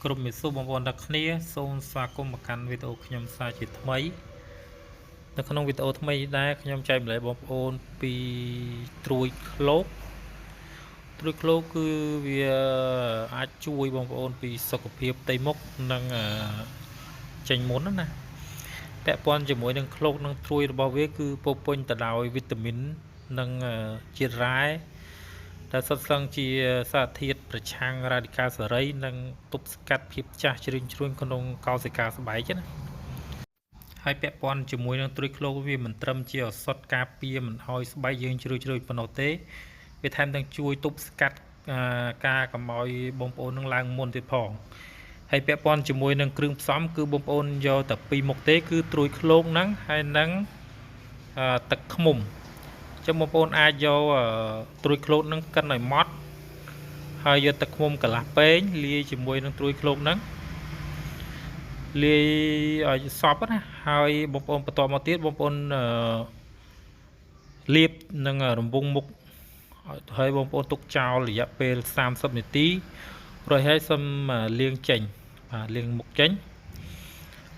ក្រុមមេស៊ូបងប្អូនទាំងគ្នាសូមស្វាគមន៍មកកាន់វីដេអូខ្ញុំសាជាថ្មីនៅក្នុងវីដេអូថ្មីដែរខ្ញុំចែកម្លែកបងប្អូនពីត្រួយឃ្លោកគឺវាអាចជួយបងប្អូនពីសុខភាពផ្ទៃមុខនិងចេញមុនណាពាក់ព័ន្ធជាមួយនឹងឃ្លោកនិងត្រួយរបស់វាគឺពោរពេញទៅដោយវីតាមីននិងជាតិរ៉ែដែលសុទ្ធសឹងជាសារធាតុប្រឆាំងរ៉ាឌីកាល់សេរីនិងទប់ស្កាត់ភាពចាស់ជ្រុញជ្រួញក្នុងកោសិកាស្បែកណាហើយពាក់ព័ន្ធជាមួយនឹងត្រួយឃ្លោកវាមិនត្រឹមជាឱសថការពារមិនឲ្យស្បែកយើងជ្រុយជ្រោយប៉ុណ្ណោះទេវាថែមទាំងជួយទប់ស្កាត់ការកម្អោយបងប្អូននឹងឡើងមុនទៀតផងហើយពាក់ព័ន្ធជាមួយនឹងគ្រឿងផ្សំគឺបងប្អូនយកតែពីរមុខទេគឺត្រួយឃ្លោកហ្នឹងហើយនឹងទឹកឃ្មុំចឹងបងប្អូនអាចយកត្រួយឃ្លោកនឹងកិនឲ្យម៉ត់ហើយយកទឹកឃ្មុំកន្លះពែងលាយជាមួយនឹងត្រួយឃ្លោកហ្នឹងលាយឲ្យសព្វណាហើយបងប្អូនបន្តមកទៀតបងប្អូនលាបនឹងរង្វង់មុខហើយបងប្អូនទុកចោលរយៈពេល30នាទីរួចហើយសិមលាងចេញបាទលាងមុខចេញ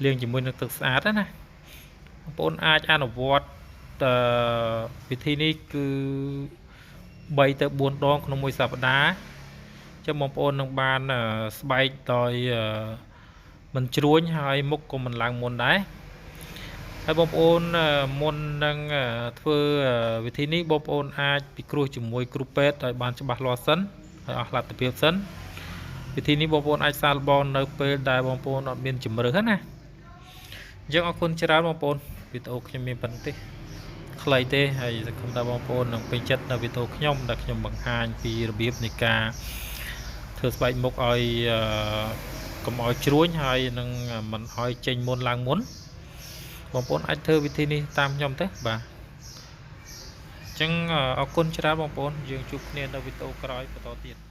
លាងជាមួយនឹងទឹកស្អាតណាបងប្អូនអាចអនុវត្តវិធីនេះគឺ3 ទៅ 4 ដងក្នុងមួយសប្តាហ៍ចឹងបងប្អូននឹងបានស្បែកដោយមិនជ្រួញហើយមុខក៏មិនឡើងមុនដែរហើយបងប្អូនមុននឹងធ្វើវិធីនេះបងប្អូនអាចពិគ្រោះជាមួយគ្រូពេទ្យឲ្យបានច្បាស់លាស់សិនហើយអស់លទ្ធភាពសិនវិធីនេះបងប្អូនអាចសាកល្បងនៅពេលដែលបងប្អូនអត់មានជំរឿនណាអញ្ចឹងអរគុណច្រើនបងប្អូនវីដេអូខ្ញុំមានប៉ុណ្ណឹងទេខ្លីទេហើយសង្ឃឹមថាបងប្អូននឹងពេញចិត្តនៅវីដេអូខ្ញុំដែលខ្ញុំបង្ហាញពីរបៀបនៃការធ្វើស្បែកមុខឲ្យកុំឲ្យជ្រួញហើយនឹងមិនឲ្យចេញមុនឡើងមុនបងប្អូនអាចធ្វើវិធីនេះតាមខ្ញុំទេបាទអញ្ចឹងអរគុណច្រើនបងប្អូនយើងជួបគ្នានៅវីដេអូក្រោយបន្តទៀត